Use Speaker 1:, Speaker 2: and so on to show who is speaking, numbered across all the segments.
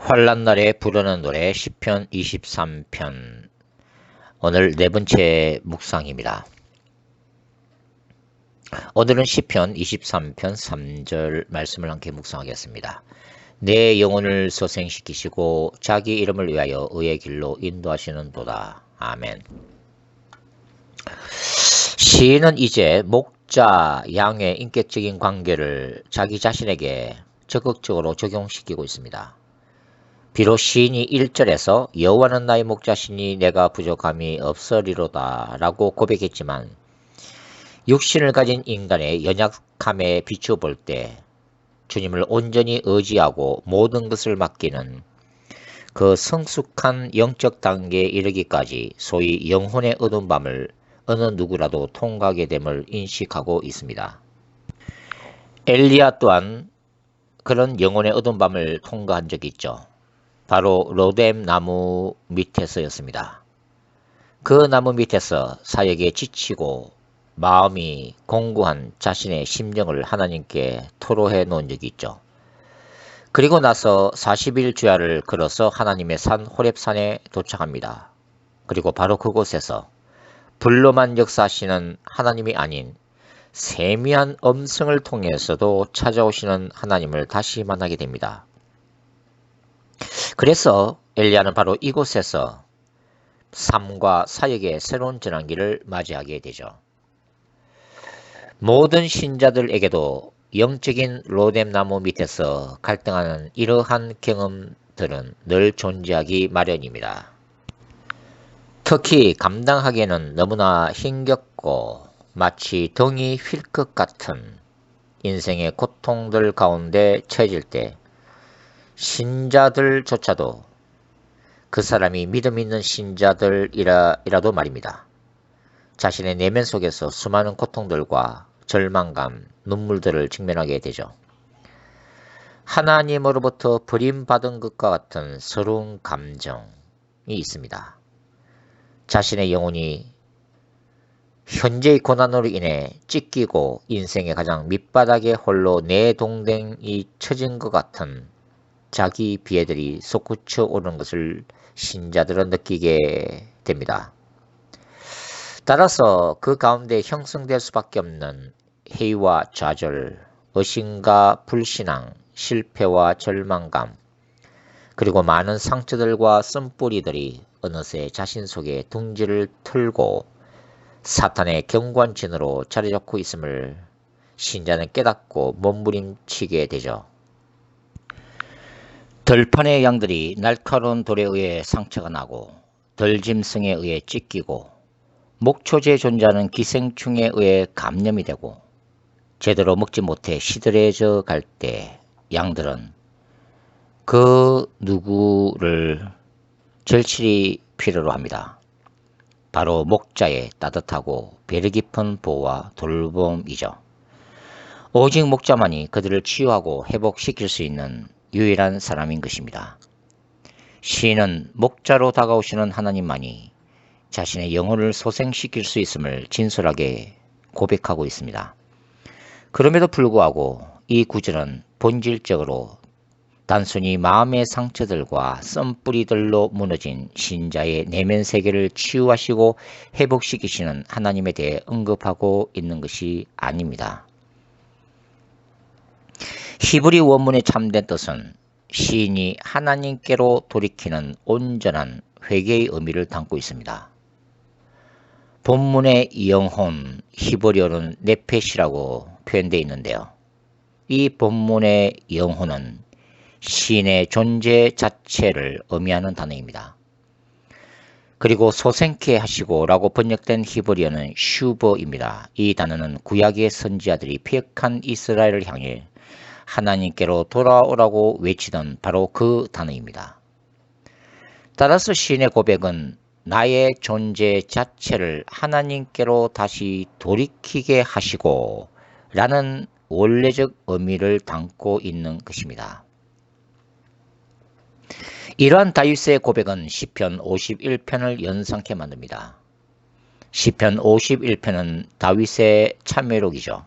Speaker 1: 환난 날에 부르는 노래 시편 23편. 오늘 네 번째 묵상입니다. 오늘은 시편 23편 3절 말씀을 함께 묵상하겠습니다. 내 영혼을 소생시키시고 자기 이름을 위하여 의의 길로 인도하시는도다. 아멘. 시인은 이제 목자 양의 인격적인 관계를 자기 자신에게 적극적으로 적용시키고 있습니다. 비록 시인이 1절에서 여호와는 나의 목자시니 내가 부족함이 없으리로다 라고 고백했지만 육신을 가진 인간의 연약함에 비추어 볼 때 주님을 온전히 의지하고 모든 것을 맡기는 그 성숙한 영적 단계에 이르기까지 소위 영혼의 어두운 밤을 어느 누구라도 통과하게 됨을 인식하고 있습니다. 엘리야 또한 그런 영혼의 어두운 밤을 통과한 적이 있죠. 바로 로뎀 나무 밑에서였습니다. 그 나무 밑에서 사역에 지치고 마음이 공고한 자신의 심정을 하나님께 토로해 놓은 적이 있죠. 그리고 나서 40일 주야를 걸어서 하나님의 산 호렙산에 도착합니다. 그리고 바로 그곳에서 불로만 역사하시는 하나님이 아닌 세미한 음성을 통해서도 찾아오시는 하나님을 다시 만나게 됩니다. 그래서 엘리야는 바로 이곳에서 삶과 사역의 새로운 전환기를 맞이하게 되죠. 모든 신자들에게도 영적인 로뎀나무 밑에서 갈등하는 이러한 경험들은 늘 존재하기 마련입니다. 특히 감당하기에는 너무나 힘겹고 마치 덩이 휠 것 같은 인생의 고통들 가운데 처해질 때 신자들조차도 그 사람이 믿음 있는 신자들이라도 말입니다. 자신의 내면 속에서 수많은 고통들과 절망감, 눈물들을 직면하게 되죠. 하나님으로부터 버림받은 것과 같은 서러운 감정이 있습니다. 자신의 영혼이 현재의 고난으로 인해 찢기고 인생의 가장 밑바닥에 홀로 내동댕이 처진 것 같은 자기 비애들이 솟구쳐 오르는 것을 신자들은 느끼게 됩니다. 따라서 그 가운데 형성될 수밖에 없는 해이와 좌절, 의심과 불신앙, 실패와 절망감, 그리고 많은 상처들과 쓴뿌리들이 어느새 자신 속에 둥지를 틀고 사탄의 경관진으로 자리 잡고 있음을 신자는 깨닫고 몸부림치게 되죠. 들판의 양들이 날카로운 돌에 의해 상처가 나고 들짐승에 의해 찢기고 목초지에 존재하는 기생충에 의해 감염이 되고 제대로 먹지 못해 시들해져 갈 때 양들은 그 누구를 절실히 필요로 합니다. 바로 목자의 따뜻하고 배려 깊은 보호와 돌봄이죠. 오직 목자만이 그들을 치유하고 회복시킬 수 있는 유일한 사람인 것입니다. 시인은 목자로 다가오시는 하나님만이 자신의 영혼을 소생시킬 수 있음을 진솔하게 고백하고 있습니다. 그럼에도 불구하고 이 구절은 본질적으로 단순히 마음의 상처들과 썬뿌리들로 무너진 신자의 내면 세계를 치유하시고 회복시키시는 하나님에 대해 언급하고 있는 것이 아닙니다. 히브리 원문의 참된 뜻은 시인이 하나님께로 돌이키는 온전한 회개의 의미를 담고 있습니다. 본문의 영혼, 히브리어는 네펫이라고 표현되어 있는데요. 이 본문의 영혼은 시인의 존재 자체를 의미하는 단어입니다. 그리고 소생케 하시고 라고 번역된 히브리어는 슈버입니다. 이 단어는 구약의 선지자들이 패역한 이스라엘을 향해 하나님께로 돌아오라고 외치던 바로 그 단어입니다. 따라서 시인의 고백은 나의 존재 자체를 하나님께로 다시 돌이키게 하시고 라는 원래적 의미를 담고 있는 것입니다. 이러한 다윗의 고백은 시편 51편을 연상케 만듭니다. 시편 51편은 다윗의 참회록이죠.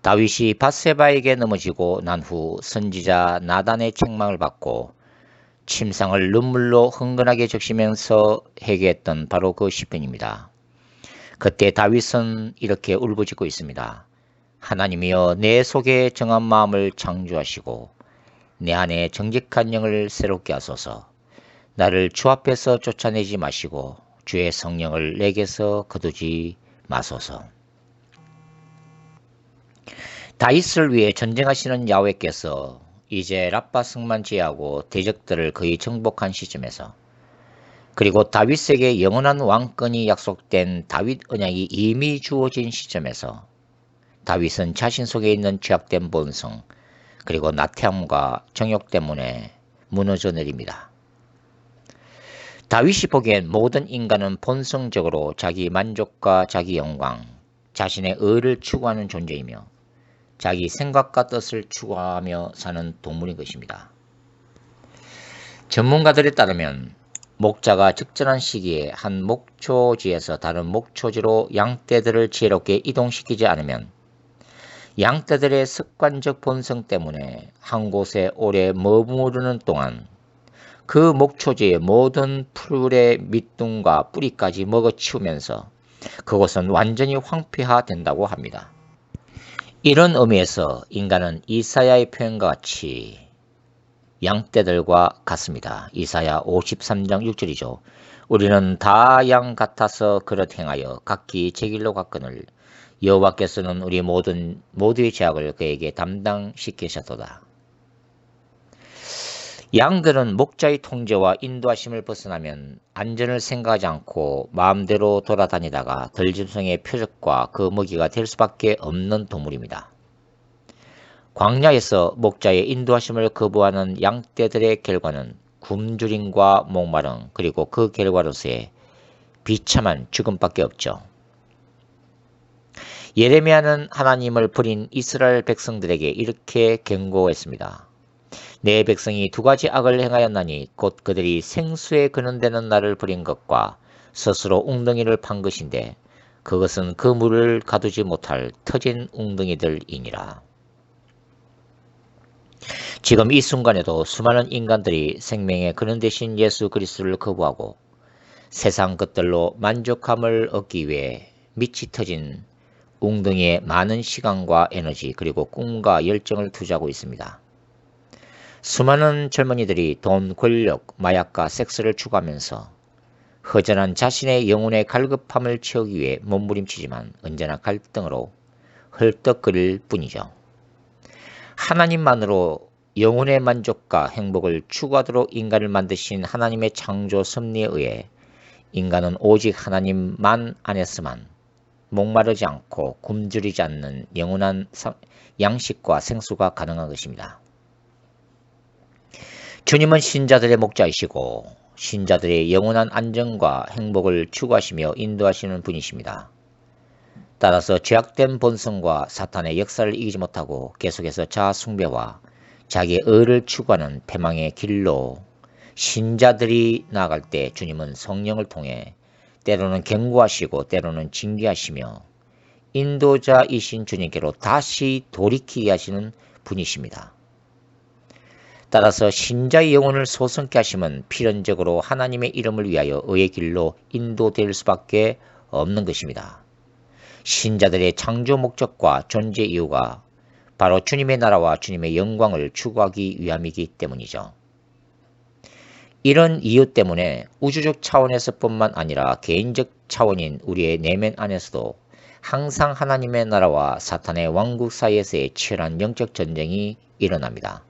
Speaker 1: 다윗이 밧세바에게 넘어지고 난 후 선지자 나단의 책망을 받고 침상을 눈물로 흥건하게 적시면서 회개했던 바로 그 시편입니다. 그때 다윗은 이렇게 울부짖고 있습니다. 하나님이여, 내 속에 정한 마음을 창조하시고 내 안에 정직한 영을 새롭게 하소서. 나를 주 앞에서 쫓아내지 마시고 주의 성령을 내게서 거두지 마소서. 다윗을 위해 전쟁하시는 야훼께서 이제 랍바 성만 제하고 대적들을 거의 정복한 시점에서, 그리고 다윗에게 영원한 왕권이 약속된 다윗 언약이 이미 주어진 시점에서 다윗은 자신 속에 있는 죄악된 본성 그리고 나태함과 정욕 때문에 무너져 내립니다. 다윗이 보기엔 모든 인간은 본성적으로 자기 만족과 자기 영광, 자신의 의를 추구하는 존재이며 자기 생각과 뜻을 추구하며 사는 동물인 것입니다. 전문가들에 따르면 목자가 적절한 시기에 한 목초지에서 다른 목초지로 양떼들을 지혜롭게 이동시키지 않으면 양떼들의 습관적 본성 때문에 한 곳에 오래 머무르는 동안 그 목초지의 모든 풀의 밑둥과 뿌리까지 먹어치우면서 그곳은 완전히 황폐화된다고 합니다. 이런 의미에서 인간은 이사야의 표현과 같이 양떼들과 같습니다. 이사야 53장 6절이죠. 우리는 다 양 같아서 그릇 행하여 각기 제 길로 갔거늘 여호와께서는 우리 모두의 죄악을 그에게 담당시키셨도다. 양들은 목자의 통제와 인도하심을 벗어나면 안전을 생각하지 않고 마음대로 돌아다니다가 들짐승의 표적과 그 먹이가 될 수밖에 없는 동물입니다. 광야에서 목자의 인도하심을 거부하는 양떼들의 결과는 굶주림과 목마름, 그리고 그 결과로서의 비참한 죽음밖에 없죠. 예레미야는 하나님을 버린 이스라엘 백성들에게 이렇게 경고했습니다. 내 백성이 두 가지 악을 행하였나니 곧 그들이 생수에 거는되는 나를 버린 것과 스스로 웅덩이를 판 것인데 그것은 그 물을 가두지 못할 터진 웅덩이들이니라. 지금 이 순간에도 수많은 인간들이 생명의 근원 대신 예수 그리스도를 거부하고 세상 것들로 만족함을 얻기 위해 밑이 터진 웅덩이에 많은 시간과 에너지 그리고 꿈과 열정을 투자하고 있습니다. 수많은 젊은이들이 돈, 권력, 마약과 섹스를 추구하면서 허전한 자신의 영혼의 갈급함을 채우기 위해 몸부림치지만 언제나 갈등으로 헐떡거릴 뿐이죠. 하나님만으로 영혼의 만족과 행복을 추구하도록 인간을 만드신 하나님의 창조 섭리에 의해 인간은 오직 하나님만 안에서만 목마르지 않고 굶주리지 않는 영원한 양식과 생수가 가능한 것입니다. 주님은 신자들의 목자이시고 신자들의 영원한 안정과 행복을 추구하시며 인도하시는 분이십니다. 따라서 죄악된 본성과 사탄의 역사를 이기지 못하고 계속해서 자아 숭배와 자기의 의를 추구하는 패망의 길로 신자들이 나아갈 때 주님은 성령을 통해 때로는 경고하시고 때로는 징계하시며 인도자이신 주님께로 다시 돌이키게 하시는 분이십니다. 따라서 신자의 영혼을 소성케 하심은 필연적으로 하나님의 이름을 위하여 의의 길로 인도될 수밖에 없는 것입니다. 신자들의 창조 목적과 존재 이유가 바로 주님의 나라와 주님의 영광을 추구하기 위함이기 때문이죠. 이런 이유 때문에 우주적 차원에서뿐만 아니라 개인적 차원인 우리의 내면 안에서도 항상 하나님의 나라와 사탄의 왕국 사이에서의 치열한 영적 전쟁이 일어납니다.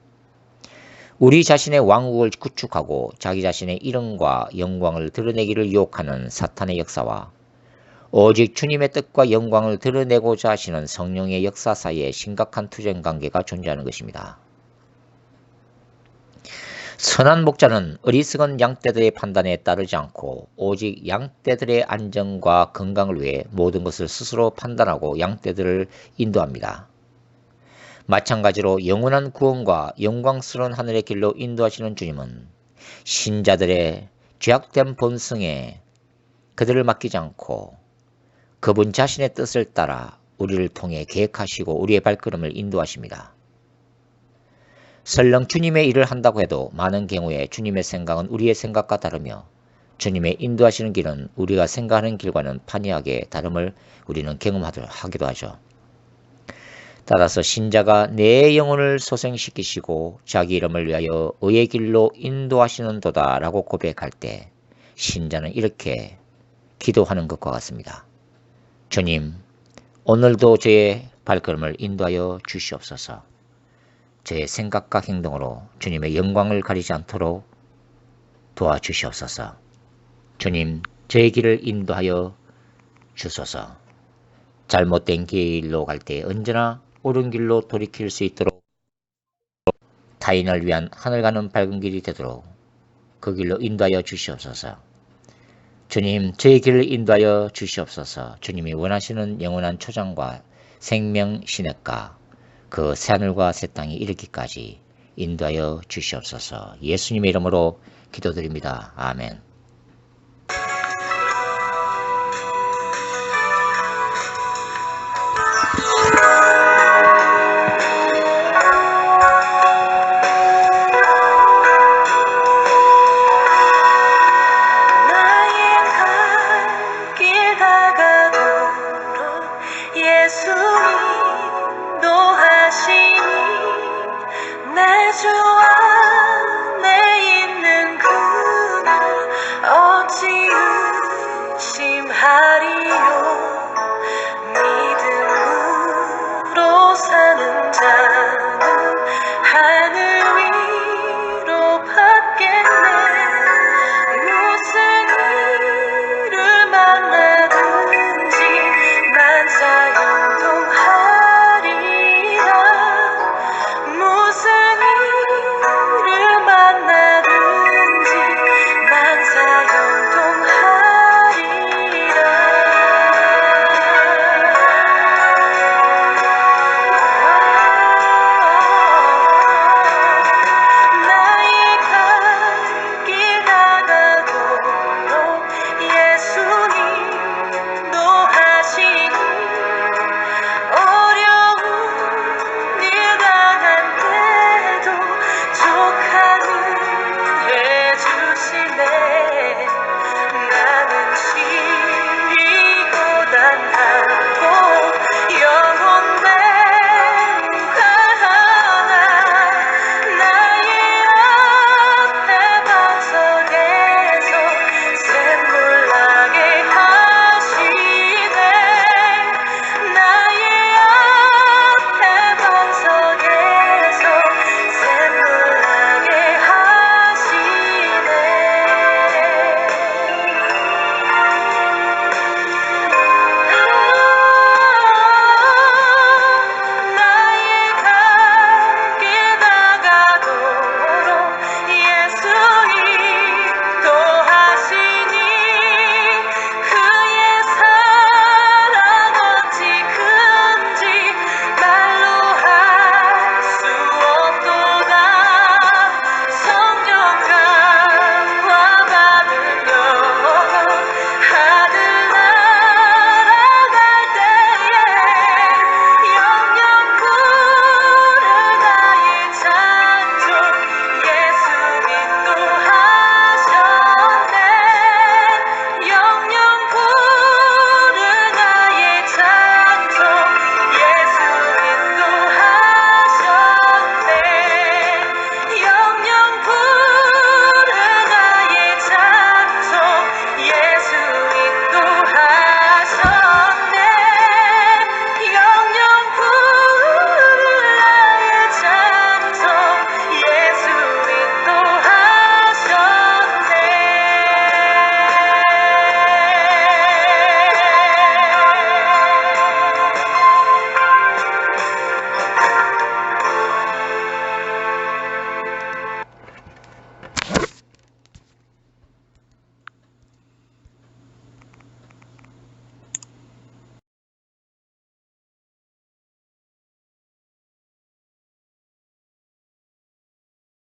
Speaker 1: 우리 자신의 왕국을 구축하고 자기 자신의 이름과 영광을 드러내기를 유혹하는 사탄의 역사와 오직 주님의 뜻과 영광을 드러내고자 하시는 성령의 역사 사이에 심각한 투쟁 관계가 존재하는 것입니다. 선한 목자는 어리석은 양떼들의 판단에 따르지 않고 오직 양떼들의 안전과 건강을 위해 모든 것을 스스로 판단하고 양떼들을 인도합니다. 마찬가지로 영원한 구원과 영광스러운 하늘의 길로 인도하시는 주님은 신자들의 죄악된 본성에 그들을 맡기지 않고 그분 자신의 뜻을 따라 우리를 통해 계획하시고 우리의 발걸음을 인도하십니다. 설령 주님의 일을 한다고 해도 많은 경우에 주님의 생각은 우리의 생각과 다르며 주님의 인도하시는 길은 우리가 생각하는 길과는 판이하게 다름을 우리는 경험하기도 하죠. 따라서 신자가 내 영혼을 소생시키시고 자기 이름을 위하여 의의 길로 인도하시는도다 라고 고백할 때 신자는 이렇게 기도하는 것과 같습니다. 주님, 오늘도 저의 발걸음을 인도하여 주시옵소서. 저의 생각과 행동으로 주님의 영광을 가리지 않도록 도와주시옵소서. 주님, 저의 길을 인도하여 주소서. 잘못된 길로 갈 때 언제나 옳은 길로 돌이킬 수 있도록 타인을 위한 하늘 가는 밝은 길이 되도록 그 길로 인도하여 주시옵소서. 주님, 저의 길을 인도하여 주시옵소서. 주님이 원하시는 영원한 초장과 생명 시냇가 그 새하늘과 새 땅이 이르기까지 인도하여 주시옵소서. 예수님의 이름으로 기도드립니다. 아멘.